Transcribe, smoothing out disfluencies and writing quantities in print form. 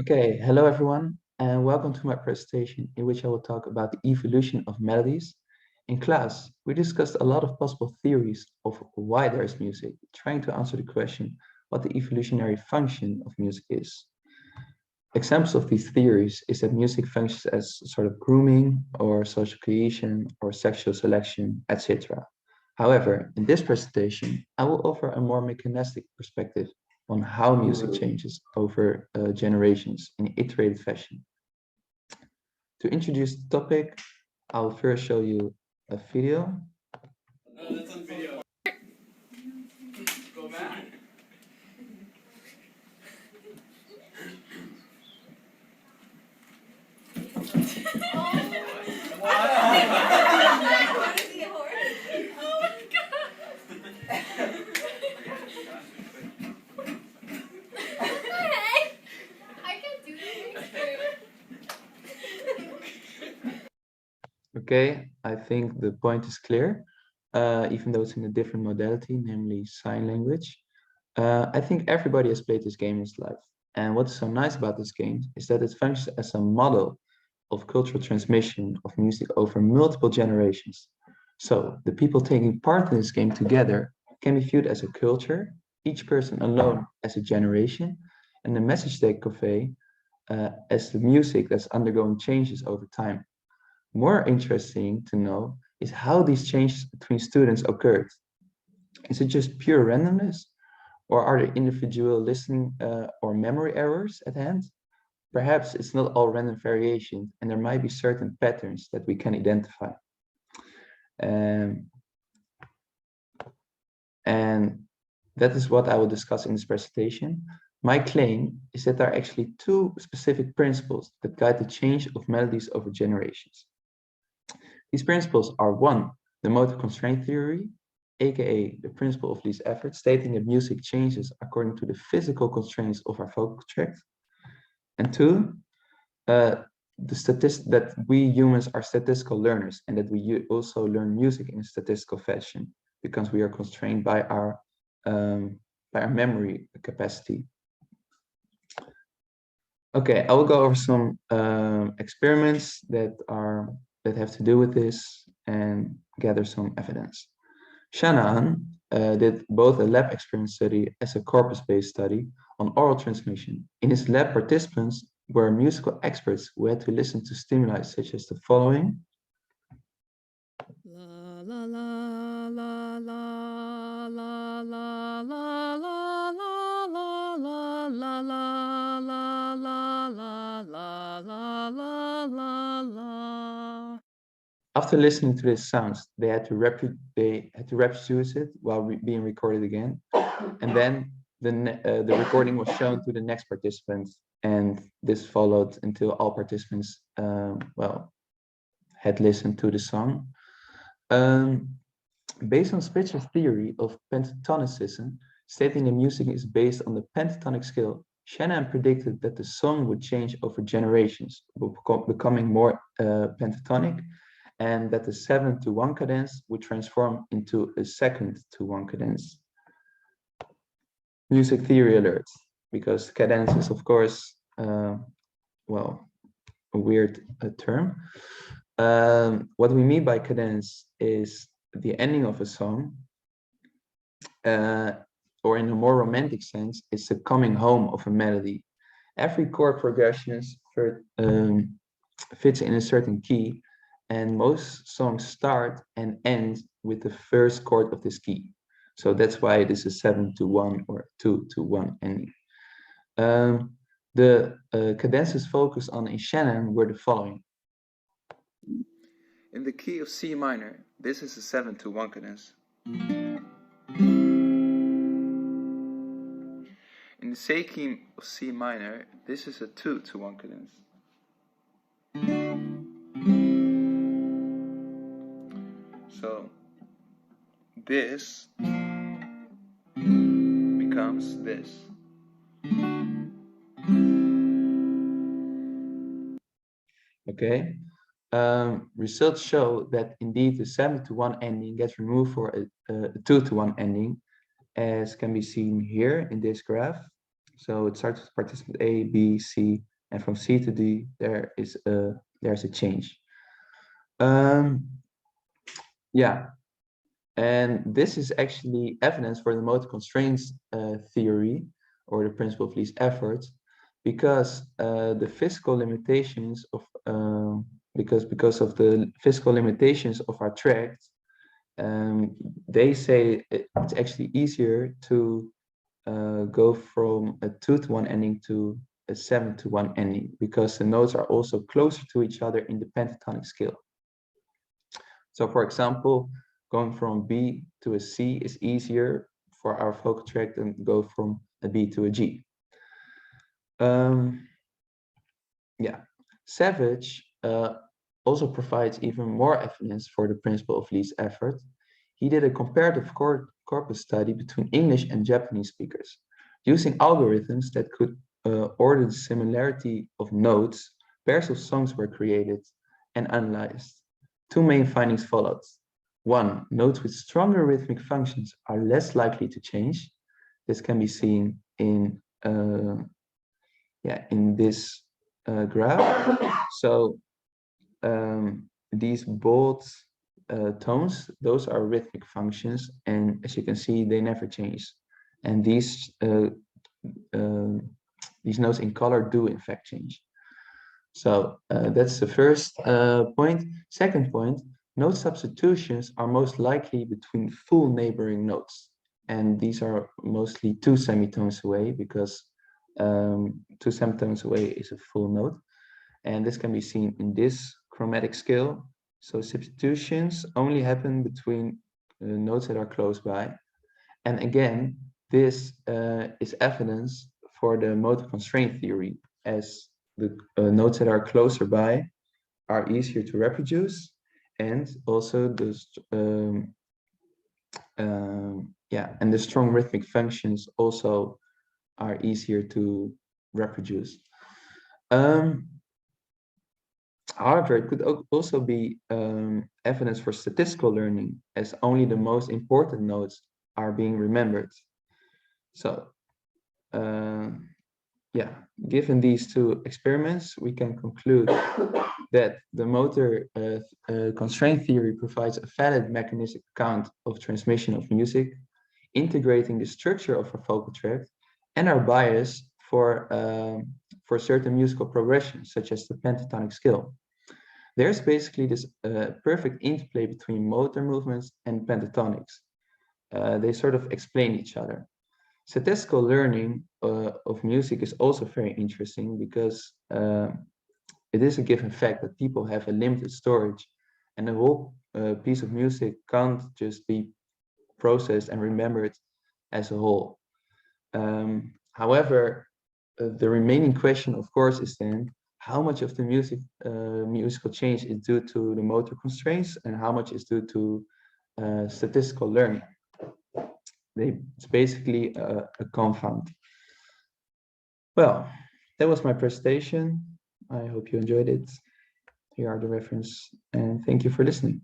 Okay, hello everyone, and welcome to my presentation in which I will talk about the evolution of melodies. In class, we discussed a lot of possible theories of why there is music, trying to answer the question what the evolutionary function of music is. Examples of these theories is that music functions as sort of grooming or social cohesion or sexual selection, etc. However, in this presentation, I will offer a more mechanistic perspective on how music changes over generations in iterated fashion. To introduce the topic, I'll first show you a video. Okay, I think the point is clear, even though it's in a different modality, namely sign language. I think everybody has played this game in his life. And what's so nice about this game is that it functions as a model of cultural transmission of music over multiple generations. So the people taking part in this game together can be viewed as a culture, each person alone as a generation, and the message they convey as the music that's undergoing changes over time. More interesting to know is how these changes between students occurred. Is it just pure randomness, or are there individual listening or memory errors at hand? Perhaps it's not all random variation, and there might be certain patterns that we can identify. Um, and that is what I will discuss in this presentation. My claim is that there are actually two specific principles that guide the change of melodies over generations. These principles are one, the motive constraint theory, aka the principle of least effort, stating that music changes according to the physical constraints of our vocal tract. And two, that we humans are statistical learners and that we also learn music in a statistical fashion because we are constrained by our memory capacity. Okay, I will go over some experiments that have to do with this and gather some evidence. Shanahan did both a lab experience study as a corpus-based study on oral transmission. In his lab, participants were musical experts who had to listen to stimuli such as the following. La la la la la la la la la la la la la la la la la la la la. After listening to these sounds, they had to reproduce it while being recorded again, and then the recording was shown to the next participant, and this followed until all participants had listened to the song. Based on Spitzer's theory of pentatonicism, stating the music is based on the pentatonic scale, Shannon predicted that the song would change over generations, becoming more pentatonic, and that the 7-to-1 cadence would transform into a 2nd-to-1 cadence. Music theory alert, because cadence is, of course, a weird term. What we mean by cadence is the ending of a song, or in a more romantic sense, it's the coming home of a melody. Every chord progression fits in a certain key, and most songs start and end with the first chord of this key. So that's why it is a 7-to-1 or 2-to-1 ending. The cadences focused on in Shannon were the following. In the key of C minor, this is a 7-to-1 cadence. In the C key of C minor, this is a 2-to-1 cadence. So this becomes this. Okay. Results show that indeed the 7-to-1 ending gets removed for a 2-to-1 ending, as can be seen here in this graph. So it starts with participant A, B, C, and from C to D, there's a change. Yeah, and this is actually evidence for the motor constraints theory, or the principle of least effort, because the physical limitations of because of the physical limitations of our tracts, they say it's actually easier to go from a 2-to-1 ending to a 7-to-1 ending, because the notes are also closer to each other in the pentatonic scale. So for example, going from B to a C is easier for our vocal tract than go from a B to a G. Yeah, Savage also provides even more evidence for the principle of least effort. He did a comparative corpus study between English and Japanese speakers. Using algorithms that could order the similarity of notes, pairs of songs were created and analyzed. Two main findings followed. One, notes with stronger rhythmic functions are less likely to change. This can be seen in this graph. So these bold tones, those are rhythmic functions, and as you can see, they never change. And these notes in color do in fact change. So that's the first point. Second point, note substitutions are most likely between full neighboring notes. And these are mostly two semitones away, because two semitones away is a full note. And this can be seen in this chromatic scale. So substitutions only happen between notes that are close by. And again, this is evidence for the motor constraint theory, as the notes that are closer by are easier to reproduce, and also and the strong rhythmic functions also are easier to reproduce. However, it could also be evidence for statistical learning, as only the most important notes are being remembered. So, given these two experiments, we can conclude that the motor constraint theory provides a valid mechanistic account of transmission of music, integrating the structure of our vocal tract and our bias for certain musical progressions, such as the pentatonic scale. There's basically this perfect interplay between motor movements and pentatonics. They sort of explain each other. Statistical learning of music is also very interesting, because it is a given fact that people have a limited storage, and a whole piece of music can't just be processed and remembered as a whole. However, the remaining question, of course, is then how much of the musical change is due to the motor constraints and how much is due to statistical learning. It's basically a confound. Well, that was my presentation. I hope you enjoyed it. Here are the references, and thank you for listening.